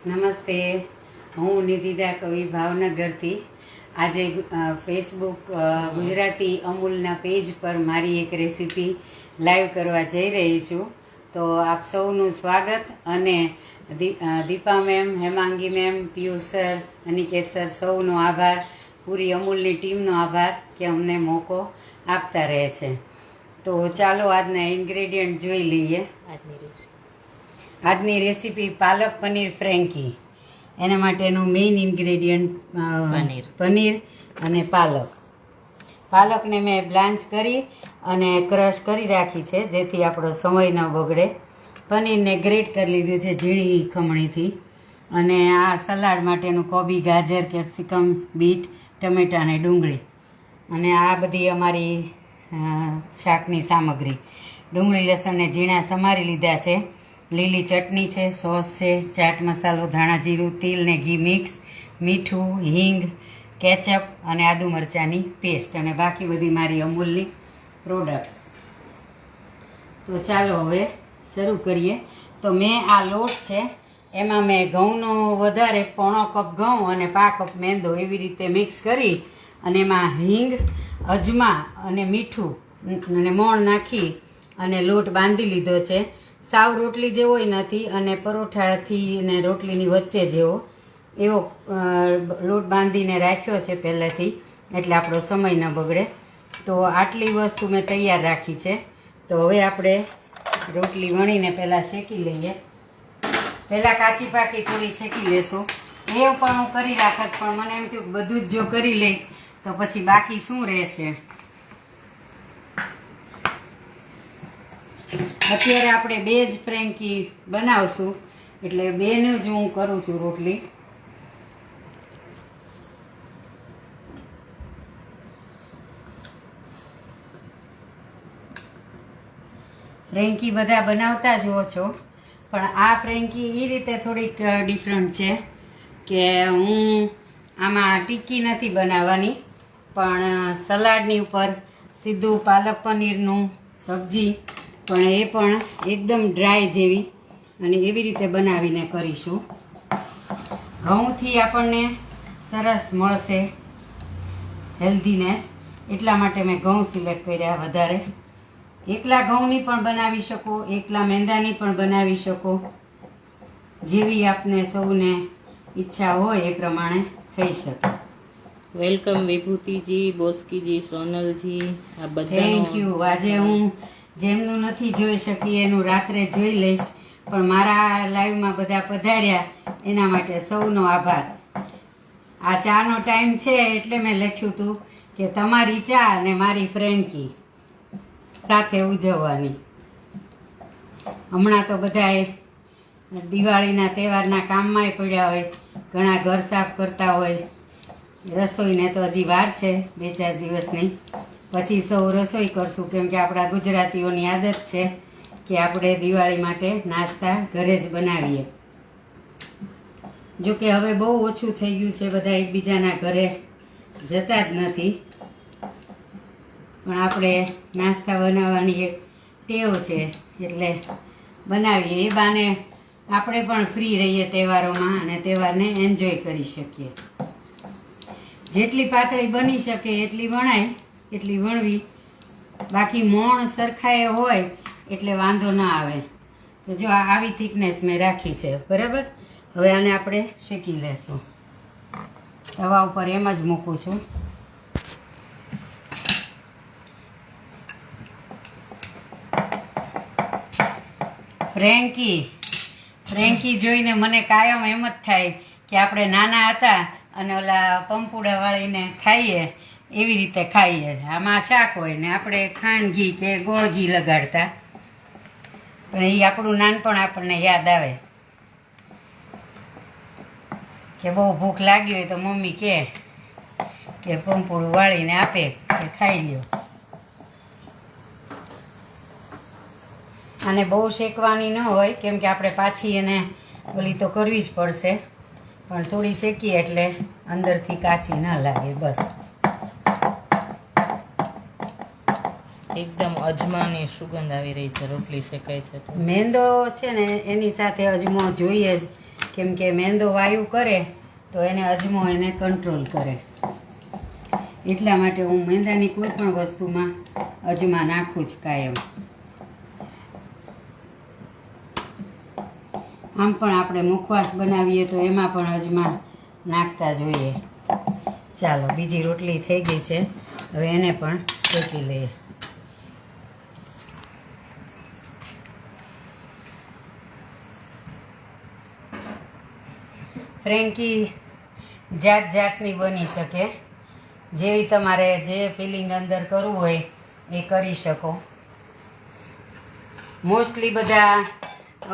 નમસ્તે, હું નિધિદા કવિ ભાવનગરથી આજે ફેસબુક ગુજરાતી અમૂલના પેજ પર મારી એક રેસીપી લાઈવ કરવા જઈ રહી છું. તો આપ સૌનું સ્વાગત અને Deepa ma'am, Hemangi ma'am, Piyush sir, Aniket sir સૌનો આભાર, પૂરી અમૂલની ટીમનો આભાર કે અમને મોકો આપતા રહે છે. તો ચાલો આજના ઇન્ગ્રેડિયન્ટ જોઈ લઈએ. આજની રેસીપી પાલક પનીર ફ્રેન્કી. એના માટેનું મેઇન ઇન્ગ્રેડિયન્ટ પનીર અને પાલક. પાલકને મેં બ્લાન્ચ કરી અને ક્રશ કરી રાખી છે જેથી આપણો સમય ન બગડે. પનીરને ગ્રેટ કરી લીધું છે ઝીણી ખમણીથી. અને આ સલાડ માટેનું કોબી, ગાજર, કેપ્સિકમ, બીટ, ટમેટાં અને ડુંગળી. અને આ બધી અમારી શાકની સામગ્રી. ડુંગળી લસણને ઝીણા સમારી લીધા છે. લીલી ચટણી છે, સોસ છે, ચાટ મસાલો, ધાણા જીરું, તેલ ને ઘી મિક્સ, મીઠું, હિંગ, કેચઅપ અને આદુ મરચાંની પેસ્ટ અને બાકી બધી મારી અમૂલની પ્રોડક્ટ્સ. તો ચાલો હવે શરૂ કરીએ. તો મેં આ લોટ છે એમાં મેં ઘઉંનો વધારે 1/4 કપ ઘઉં અને 1/4 કપ મેંદો એવી રીતે મિક્સ કરી અને એમાં હિંગ, અજમા અને મીઠું અને મોણ નાખી અને લોટ બાંધી લીધો છે. સાવ રોટલી જેવોય નથી અને પરોઠાથી અને રોટલીની વચ્ચે જેવો એવો લોટ બાંધીને રાખ્યો છે પહેલેથી, એટલે આપણો સમય ન બગડે. તો આટલી વસ્તુ મેં તૈયાર રાખી છે. તો હવે આપણે રોટલી વણીને પહેલાં શેકી લઈએ. પહેલાં કાચી પાકી થોડી શેકી લેશું. એ પણ હું કરી રાખત, પણ મને એમ થયું બધું જ જો કરી લઈશ તો પછી બાકી શું રહેશે. અત્યારે આપણે 2 જ ફ્રેન્કી બનાવશું એટલે 2ને જ હું કરું છું રોટલી. ફ્રેન્કી બધા બનાવતા જ હો છો, પણ આ ફ્રેન્કી એ રીતે થોડીક ડિફરન્ટ છે કે હું આમાં ટીક્કી નથી બનાવવાની, પણ સલાડની ઉપર સીધું પાલક પનીરનું સબ્જી પણ એ પણ એકદમ ડ્રાય જેવી અને એવી રીતે બનાવીને કરીશું. ઘઉંથી આપણને સરસ મળશે હેલ્ધીનેસ, એટલા માટે મેં ઘઉં સિલેક્ટ કર્યા વધારે. એકલા ઘઉંની પણ બનાવી શકો, એકલા મેંદાની પણ બનાવી શકો, જેવી આપને સૌને ઈચ્છા હોય એ પ્રમાણે થઈ શકે. વેલકમ વિભૂતિજી, બોસ્કીજી, સોનલજી, આ બધા થેન્ક યુ. આજે હું જેમનું નથી જોઈ શકી એનું રાત્રે જોઈ લઈશ, પણ મારા લાઈવમાં બધા પધાર્યા એના માટે સૌનો આભાર. આ ચાનો ટાઈમ છે એટલે મેં લખ્યું હતું કે તમારી ચા અને મારી ફ્રેન્કી સાથે ઉજવવાની. હમણાં તો બધાએ દિવાળીના તહેવારના કામમાંય પડ્યા હોય, ઘણા ઘર સાફ કરતા હોય. રસોઈને તો હજી વાર છે 2-4 દિવસની, પછી સૌ રસોઈ કરશું, કેમ કે આપણા ગુજરાતીઓની આદત છે કે આપણે દિવાળી માટે નાસ્તા ઘરે જ બનાવીએ. જોકે હવે બહુ ઓછું થઈ ગયું છે, બધા એકબીજાના ઘરે જતા જ નથી, પણ આપણે નાસ્તા બનાવવાની એક ટેવ છે એટલે બનાવીએ. એ બાને આપણે પણ ફ્રી રહીએ તહેવારોમાં અને તહેવારને એન્જોય કરી શકીએ. જેટલી પાતળી બની શકે એટલી વણાય એટલી વણવી, બાકી મોણ સરખાએ હોય એટલે વાંધો ના આવે. તો જો આવી થિકનેસ મેં રાખી છે, બરાબર. હવે આને આપણે શેકી લેશું. તવા ઉપર એમ જ મૂકું છું. ફ્રેન્કી જોઈને મને કાયમ એમ જ થાય કે આપણે નાના હતા અને ઓલા પંપુડા વાળીને ખાઈએ એવી રીતે ખાઈએ. આમાં શાક હોય ને આપણે ખાંડ ઘી કે ગોળ ઘી લગાડતા, પણ એ આપણું નાનપણ આપણને યાદ આવે કે બહુ ભૂખ લાગી હોય તો મમ્મી કે પંપુડું વાળીને આપે કે ખાઈ લ્યો. આને બહુ શેકવાની ન હોય કેમ કે આપણે પાછી એને ઓલી તો કરવી જ પડશે, પણ થોડી શેકીએ એટલે અંદરથી કાચી ન લાગે. બસ એકદમ અજમાની સુગંધ આવી રહી છે. રોટલી શેકાય છે તો મેંદો છે ને એની સાથે અજમો જોઈએ જ, કેમ કે મેંદો વાયુ કરે તો એને અજમો એને કંટ્રોલ કરે. એટલા માટે હું મેંદાની કોઈ પણ વસ્તુમાં અજમા નાખું જ કાયમ. આમ પણ આપણે મુખવાસ બનાવીએ તો એમાં પણ અજમા નાખતા જોઈએ. ચાલો, બીજી રોટલી થઈ ગઈ છે, હવે એને પણ શેકી લઈએ. ફ્રેન્કી જાત જાતની બની શકે, જેવી તમારે જે ફિલિંગ અંદર કરવું હોય એ કરી શકો. મોસ્ટલી બધા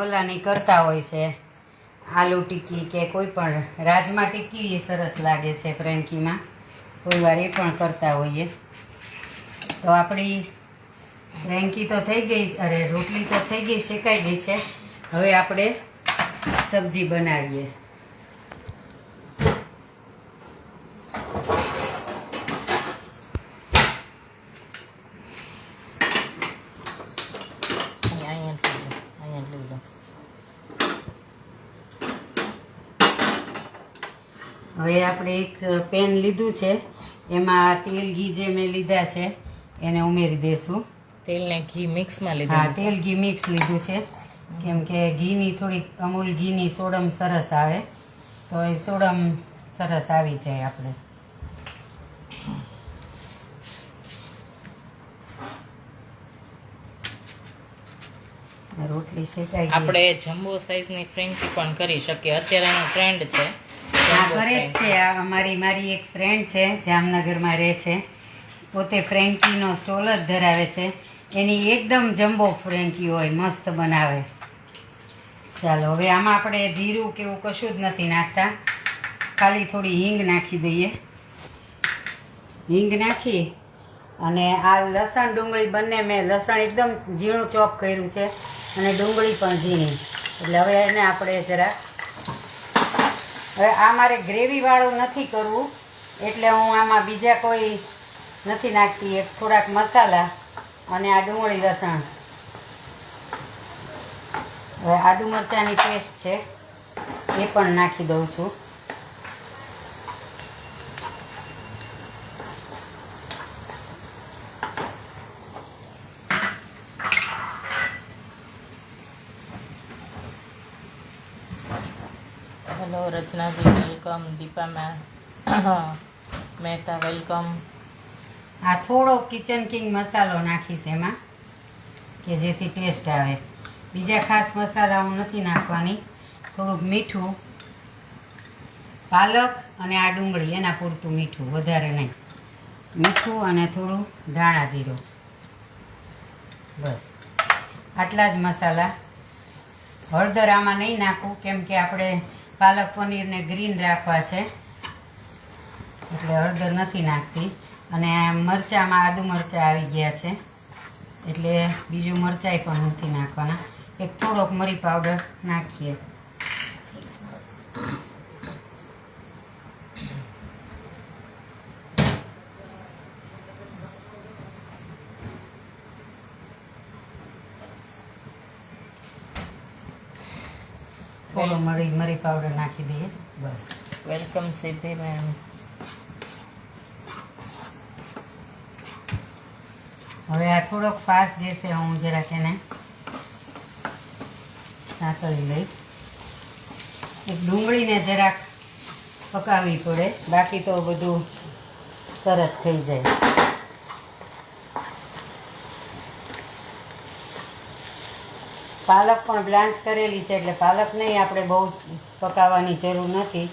ઓલાની કરતા હોય છે, આલુ ટિક્કી કે કોઈ પણ. રાજમા ટિક્કી એ સરસ લાગે છે ફ્રેન્કીમાં, કોઈ વાર એ પણ કરતા હોઈએ. તો આપણી ફ્રેન્કી તો થઈ ગઈ, અરે રોટલી તો થઈ ગઈ, શેકાઈ ગઈ છે. હવે આપણે સબ્જી બનાવીએ. હવે આપણે એક પેન લીધું છે, એમાં તેલ ઘી જે મેં લીધા છે એને ઉમેરી દેશું. તેલ ને ઘી મિક્સમાં હા, લીધું. તેલ ઘી મિક્સ લીધું છે, કેમ કે ઘીની થોડીક અમૂલ ઘીની સોડમ સરસ આવે, તો એ સોડમ સરસ આવી જાય આપણે. રોટલી શેકાઈ ગઈ. આપણે જમ્બો સાઈઝની ફ્રેન્કી પણ કરી શકીએ, અત્યારે એનો ટ્રેન્ડ છે. હા, કરે જ છે. આ મારી એક ફ્રેન્ડ છે, જામનગરમાં રહે છે, પોતે ફ્રેન્કીનો સ્ટોલ જ ધરાવે છે. એની એકદમ જમ્બો ફ્રેન્કી હોય, મસ્ત બનાવે. ચાલો, હવે આમાં આપણે જીરું કે એવું કશું જ નથી નાખતા, ખાલી થોડી હિંગ નાખી દઈએ. હિંગ નાખી અને આ લસણ ડુંગળી બંને મેં લસણ એકદમ ઝીણું ચોપ કર્યું છે અને ડુંગળી પણ ઝીણી. એટલે હવે એને આપણે જરા, હવે આ મારે ગ્રેવીવાળું નથી કરવું, એટલે હું આમાં બીજા કોઈ નથી નાખતી. એક થોડાક મસાલા અને આ ડુંગળી લસણ. હવે આદુ મરચાંની પેસ્ટ છે એ પણ નાખી દઉં છું. Hello Rachnaji, welcome. Deepa Mehta, welcome. આ થોડો કિચન કિંગ મસાલો નાખીશ એમાં, કે જેથી ટેસ્ટ આવે. બીજા ખાસ મસાલા હું નથી નાખવાની. થોડુંક મીઠું, પાલક અને આ ડુંગળી એના પૂરતું મીઠું, વધારે નહીં. મીઠું અને થોડું ધાણા જીરું, બસ આટલા જ મસાલા. હળદર આમાં નહીં નાખું, કેમ કે આપણે પાલક પનીરને ગ્રીન રાખવા છે, એટલે હળદર નથી નાખતી. અને મરચાંમાં આદુ મરચાં આવી ગયા છે, એટલે બીજું મરચાંય પણ નથી નાખવાના. એક થોડોક મરી પાવડર નાખીએ. થોડો મરી પાવડર નાખી દઈએ, બસ. વેલકમ સિદ્ધિ મેમ. હવે આ થોડોક ફાસ્ટ જશે, હું જરાક એને સાંતળી લઈશ. એક ડુંગળીને જરાક પકાવવી પડે, બાકી તો બધું સરસ થઈ જાય. પાલક પણ બ્લાન્ચ કરેલી છે, એટલે પાલક નહીં આપણે બહુ પકાવવાની જરૂર નથી.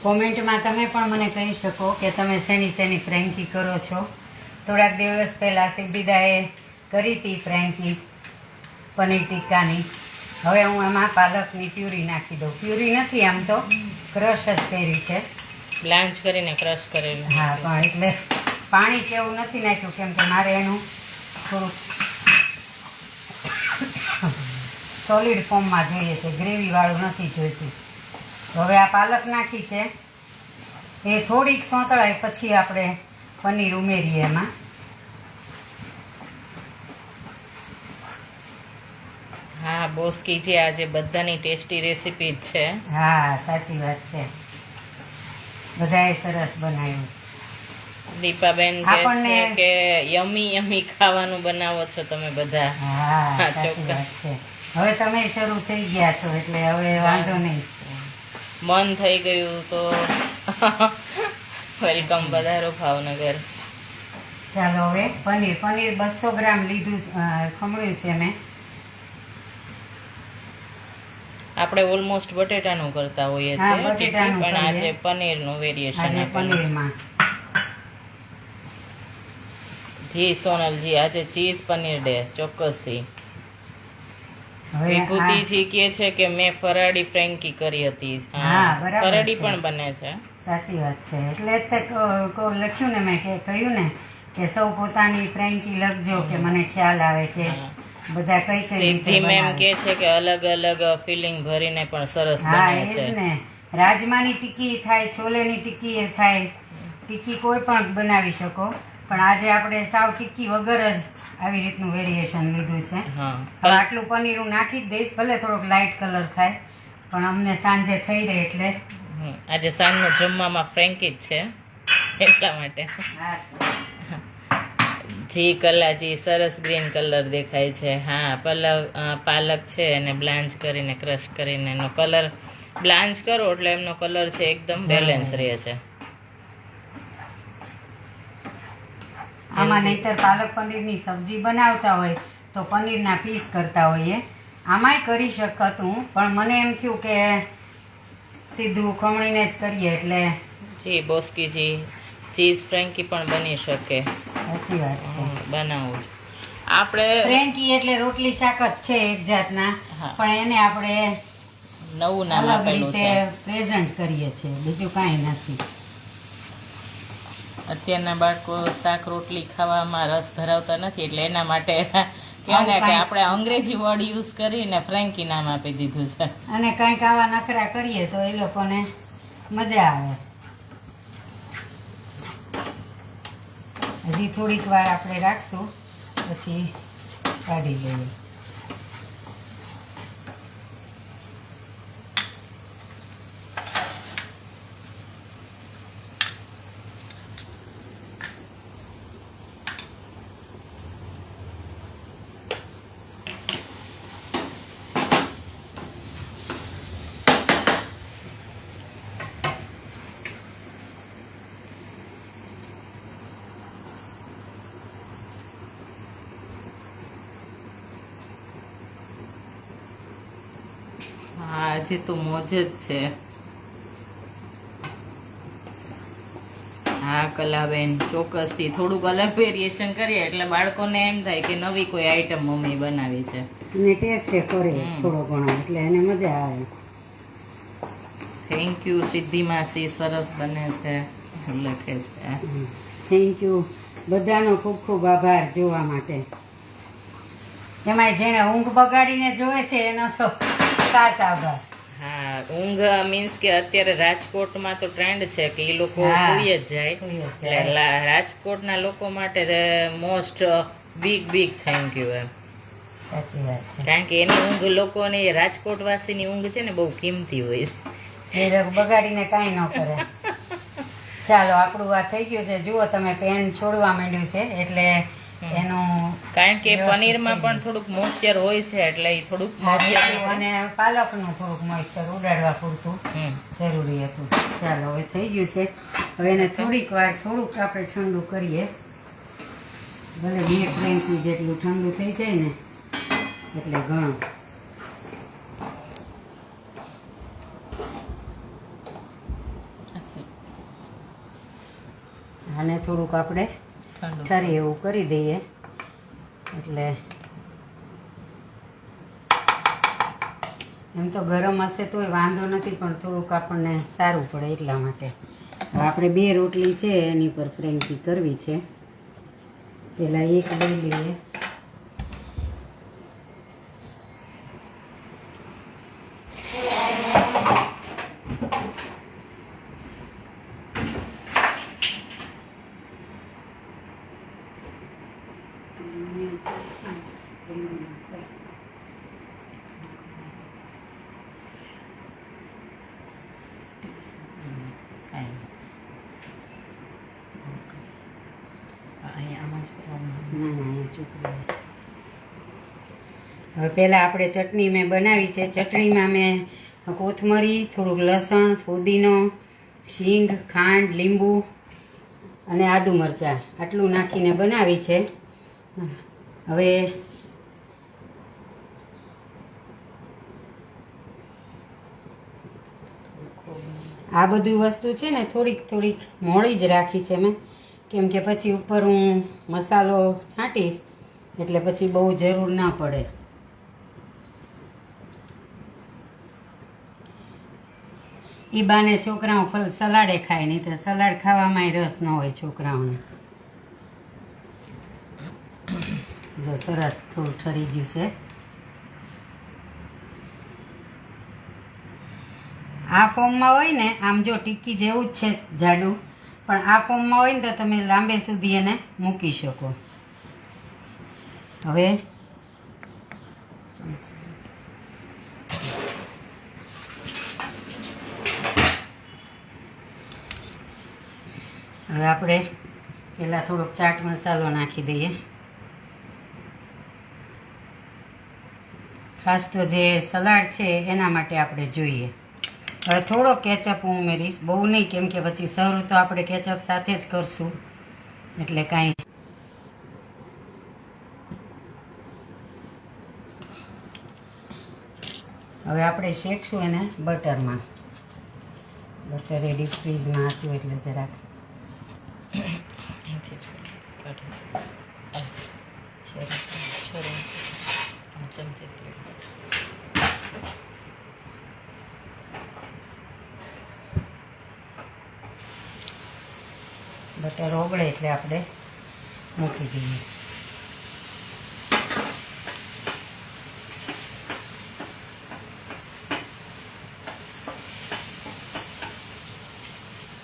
કોમેન્ટમાં તમે પણ મને કહી શકો કે તમે શેની ફ્રેન્કી કરો છો. થોડાક દિવસ પહેલાં સિદ્ધિદાએ કરી હતી ફ્રેન્કી પનીર ટિક્કાની. હવે હું આમાં પાલકની પ્યુરી નાખી દઉં. પ્યુરી નથી, આમ તો ક્રશ જ કરી છે, બ્લાન્ચ કરીને ક્રશ કરેલું. હા, પણ એટલે પાણી કેવું નથી નાખ્યું, કેમ કે મારે એનું થોડુંક સોલિડ ફોર્મમાં જોઈએ છે, ગ્રેવીવાળું નથી જોઈતું. હવે આ પાલક નાખી છે એ થોડીક સોંતળાય પછી આપણે પનીર ઉમેરીએ એમાં. હા બોસકી જે આજે બધાની ટેસ્ટી રેસીપી જ છે. હા સાચી વાત છે, બધાએ સરસ બનાવ્યું. દીપાબેન કહે છે આપણને- કે યમી યમી ખાવાનું બનાવો છો તમે બધા. હા સાચી ચોક્કસ. વાત છે. હવે તમે શરૂ થઈ ગયા છો એટલે હવે વાંધો નહીં. મન થઈ ગયું તો વેલકમ, પધારો ભાવનગર. ચાલો હવે પનીર 200 ગ્રામ લીધું, ખમણ્યું છે મેં. આપણે ઓલમોસ્ટ બટેટાનું કરતા હોઈએ હા, છીએ બટેટાનું પણ આજે કરીએ. પનીરનું વેરિએશન આજે આપેલું. પનીરમાં જી સોનલજી, આજે ચીઝ પનીર ડે ચોક્કસથી. હવે વિભૂતિજી કહે છે કે મેં ફરાળી ફ્રેન્કી કરી હતી. હા, બરાબર ફરાળી છે. પણ બને છે. સાચી વાત છે, એટલે જ તે લખ્યું ને મેં કે કહ્યું ને કે સૌ પોતાની ફ્રેન્કી લખજો કે મને ખ્યાલ આવે કે હા. બધા કઈ કઈ રીતે સિદ્ધિ મેમ બનાવે. કહે છે કે અલગ અલગ ફિલિંગ ભરીને પણ સરસ હા બને એ જ છે. ને, રાજમાની ટિક્કી થાય, છોલેની ટિક્કી થાય, ટિક્કી કોઈ પણ બનાવી શકો, પણ આજે આપણે સાવ ટિક્કી વગર જ આવી રીતનું વેરિએશન લીધું છે. હા હવે આટલું પનીર હું નાખી જ દઈશ, ભલે થોડોક લાઇટ કલર થાય, પણ અમને સાંજે થઈ રહે એટલે. આજે સાંજનું જમવામાં ફ્રેન્કી જ છે એટલા માટે. હા, જી કલાજી, સરસ ગ્રીન કલર દેખાય છે. હા પાલક છે એને બ્લાન્ચ કરીને ક્રશ કરીને એનો કલર બ્લાન્ચ કરો એટલે એમનો કલર છે એકદમ બેલેન્સ રહે છે. આમાં નહીંતર પાલક પનીરની સબ્જી બનાવતા હોય તો પનીરના પીસ કરતા હોઈએ, આમાંય કરી શકતું, પણ મને એમ થયું કે સીધું ખમણીને જ કરીએ એટલે. જી બોસ્કીજી, ચીઝ ફ્રેન્કી પણ બની શકે. સાચી વાત છે. બનાવું આપણે ફ્રેન્કી એટલે રોટલી શાક જ છે એક જાતના, હા. પણ એને આપણે નવું નામ અલગ આપેલું છે. રીતે પ્રેઝન્ટ કરીએ છીએ, બીજું કાંઈ નથી. અત્યારના બાળકો શાક રોટલી ખાવામાં રસ ધરાવતા નથી એટલે એના માટે કહે ને કે આપણે અંગ્રેજી વર્ડ યુઝ કરીને ફ્રેન્કી નામ આપી દીધું છે. અને કંઈક આવા નખરા કરીએ તો એ લોકોને મજા આવે. હજી થોડીક વાર આપણે રાખશું પછી કાઢી લઈએ. હા આજે તો મોજ જ છે. હા કલાબેન, ચોક્કસથી થોડુંક અલગ વેરિએશન કરીએ એટલે બાળકોને એમ થાય કે નવી કોઈ આઈટમ મમ્મી બનાવી છે. અને ટેસ્ટ કરે થોડો ઘણો એટલે એને મજા આવે. થેન્ક યુ સિદ્ધિ માસી, સરસ બને છે લખે છે. થેન્ક યુ, બધાનો ખૂબ ખૂબ આભાર જોવા માટે. એમાંય જેણે ઊંઘ બગાડીને જોવે છે એનો તો ખાસ આભાર. હા ઊંઘ મીન્સ કે અત્યારે રાજકોટમાં તો ટ્રેન્ડ છે કે એ લોકો હા, સૂઈ જ જાય, સૂઈ જ જાય. એટલે રાજકોટના લોકો માટે મોસ્ટ બિગ થેન્ક યુ એમ. સાચી વાત છે. કારણ કે એની ઊંઘ લોકોની રાજકોટવાસીની ઊંઘ છે ને બહુ કિંમતી હોય છે. એ લોકો બગાડીને કાંઈ ન કરે. ચાલો આપણું આ થઈ ગયું છે. જુઓ તમે પેન છોડવા માંડ્યું છે એટલે એનું કારણ કે વ્યવસ્થિત પનીરમાં થઈ પણ થોડુંક મોઇસ્ચર હોય છે એટલે એ થોડુંક ગયું. મોઇસ્ચર અને પાલકનું થોડુંક મોઇસ્ચર ઉડાડવા પૂરતું જરૂરી હતું. ચાલો હવે થઈ ગયું છે. હવે એને થોડીક વાર થોડુંક આપણે ઠંડુ કરીએ, ભલે 2 ફ્રેન્કી જેટલું ઠંડુ થઈ જાય ને એટલે ઘણું. આને થોડુંક આપણે ઠરે એવું કરી દઈએ એટલે એમ તો ગરમ હશે તોય વાંધો નથી, પણ થોડુંક આપણને સારું પડે એટલા માટે. હવે આપણે 2 રોટલી છે એની પર ફ્રેન્કી કરવી છે. પહેલાં એક લઈ લઈએ. અહીંયા ચોપડી. હવે પહેલાં આપણે ચટણી મેં બનાવી છે. ચટણીમાં મેં કોથમરી, થોડુંક લસણ, ફુદીનો, શીંગ, ખાંડ, લીંબુ અને આદુ મરચાં આટલું નાખીને બનાવી છે. હવે આ બધી વસ્તુ છે ને થોડીક મોડી જ રાખી છે મેં, કેમ કે પછી ઉપર હું મસાલો છાંટીશ એટલે પછી બહુ જરૂર ના પડે. એ બાને છોકરાઓ ફલ સલાડે ખાય, નહીં તો સલાડ ખાવામાં રસ ન હોય છોકરાઓને. જો સરસ થોડું ઠરી ગયું છે. આ ફોર્મમાં હોય ને આમ જો ટિક્કી જેવું જ છે જાડું, પણ આ ફોર્મમાં હોય ને તો તમે લાંબે સુધી એને મૂકી શકો. હવે આપણે પહેલાં થોડોક ચાટ મસાલો નાખી દઈએ. ખાસ તો જે સલાડ છે એના માટે આપણે જોઈએ. હવે થોડો કેચઅપ હું ઉમેરીશ, બહુ નહીં, કેમ કે પછી સર્વ તો આપણે કેચઅપ સાથે જ કરશું એટલે કાંઈ. હવે આપણે શેકશું એને બટરમાં. બટર એ ડીપ ફ્રીઝમાં હતું એટલે જરાક બટર ઓગળે એટલે આપણે મૂકી દઈએ.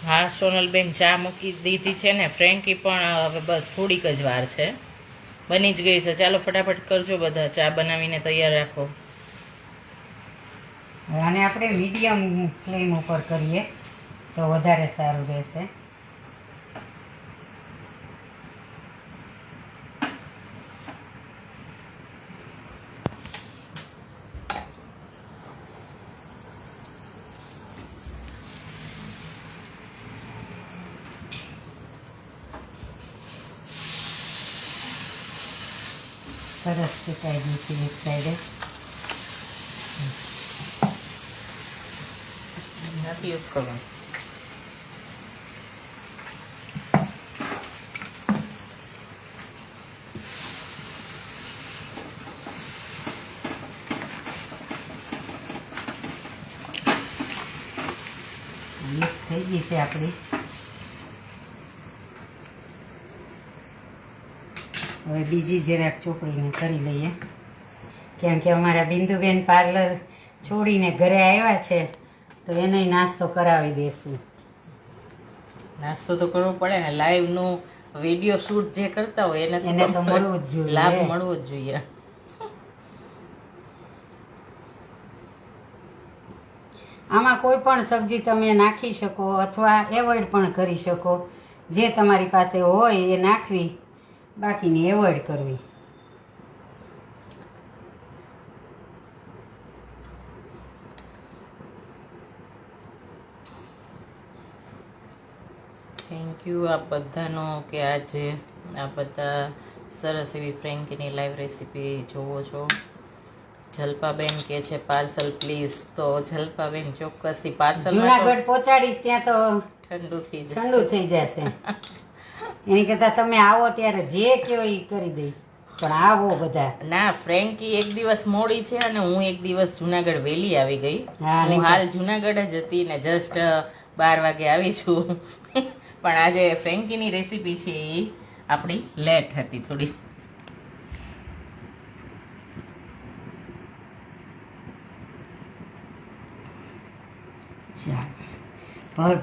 હા સોનલબેન, ચા મૂકી દીધી છે ને. ફ્રેન્કી પણ હવે બસ થોડીક જ વાર છે, બની જ ગઈ છે. ચાલો ફટાફટ કરજો બધા, ચા બનાવીને તૈયાર રાખો. આને આપણે મીડિયમ ફ્લેમ ઉપર કરીએ તો વધારે સારું રહેશે. સરસ સુકાઈ ગયું છે એક સાઈડે. નથી યુઝ કરવાનું. થઈ ગઈ છે આપણી. હવે બીજી જરાક ચોપડીને કરી લઈએ, કેમ કે અમારા બિંદુબેન પાર્લર છોડીને ઘરે આવ્યા છે તો એને નાસ્તો કરાવી દેશું. નાસ્તો તો કરવો પડે ને, લાઈવ નું વિડીયો શૂટ જે કરતા હોય એને તો મળવું જ જોઈએ, લાભ મળવો જ જોઈએ. આમાં કોઈ પણ સબ્જી તમે નાખી શકો અથવા એવોઇડ પણ કરી શકો. જે તમારી પાસે હોય એ નાખવી, બાકીની એવોઇડ કરવી. થેન્ક યુ આપ બધાનો કે આજે આ બધા સરસ એવી ફ્રેન્કીની લાઈવ રેસીપી જોવો છો. જલ્પાબેન કે છે પાર્સલ પ્લીઝ, તો જલ્પાબેન ચોક્કસથી પાર્સલ જુનાગઢ પહોંચાડીશ, ત્યાં તો ઠંડુ થઈ જશે. ઠંડુ થઈ જશે. એની કરતા તમે આવો ત્યારે જે કયો એ કરી દઈશ, પણ આવો બધા. ના, ફ્રેન્કી એક દિવસ મોડી છે અને હું એક દિવસ જુનાગઢ વહેલી આવી ગઈ. હા, હું હાલ જુનાગઢ જ હતી ને જસ્ટ 12 વાગે આવી છું. પણ આજે ફ્રેન્કીની રેસીપી છે એ આપણી લેટ હતી થોડી.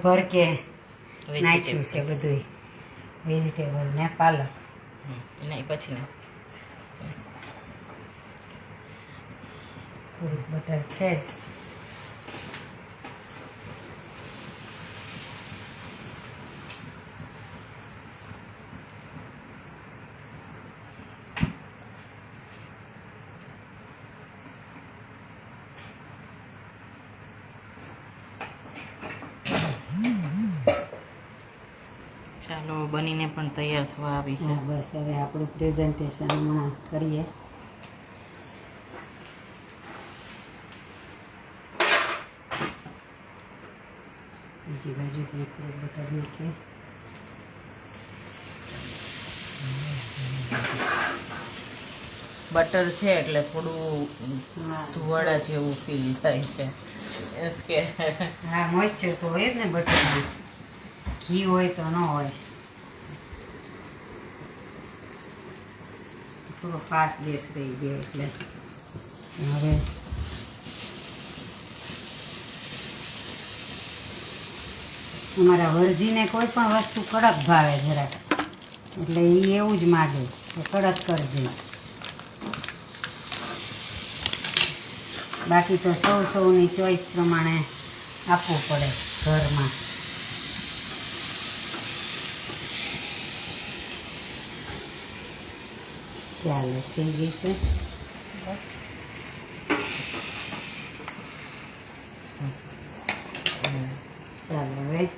ભર કે નાખ્યું છે બધું વેજીટેબલ ને પાલક. નહીં પછી નહીં, થોડુંક બટર છે જ. ચાલો બનીને પણ તૈયાર થવા આવી છે. હા બસ હવે આપણું પ્રેઝન્ટેશન હમણાં કરીએ. બીજી બાજુ પણ થોડું બટર નાખીએ. બટર છે એટલે થોડું હા ધુવાડા જેવું ફીલ થાય છે. એસ કે હા મોઇસ્ચર તો હોય જ ને બટરમાં. ઘી હોય તો ન હોય. થોડો ફાસ્ટ ગેસ રહી ગયો એટલે હવે અમારા વરજીને કોઈ પણ વસ્તુ કડક ભાવે જરાક, એટલે એ એવું જ માગે કે કડક કરજે. બાકી તો સૌની ચોઈસ પ્રમાણે આપવું પડે ઘરમાં. ચાલો થઈ ગઈ છે. ચાલો હવે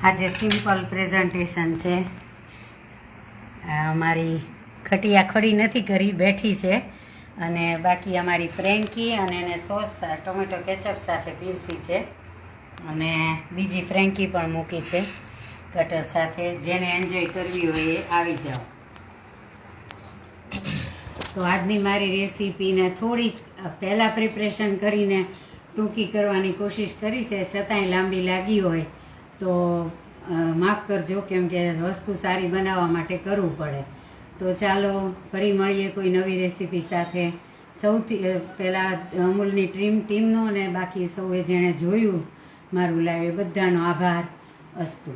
આજે સિમ્પલ પ્રેઝન્ટેશન છે. અમારી ખટિયા ખડી નથી કરી, બેઠી છે. અને બાકી અમારી ફ્રેન્કી અને એને સોસ ટોમેટો કેચઅપ સાથે પીરસી છે. અને બીજી ફ્રેન્કી પણ મૂકી છે કટર સાથે. જેને એન્જોય કરવી હોય એ આવી જાઓ. તો આજની મારી રેસીપીને થોડીક પહેલાં પ્રિપરેશન કરીને ટૂંકી કરવાની કોશિશ કરી છે, છતાંય લાંબી લાગી હોય તો માફ કરજો, કેમ કે વસ્તુ સારી બનાવવા માટે કરવું પડે. તો ચાલો ફરી મળીએ કોઈ નવી રેસીપી સાથે. સૌથી પહેલાં અમૂલની ટીમનો અને બાકી સૌએ જેણે જોયું મારું લાઈવ એ બધાનો આભાર. અસ્તુ.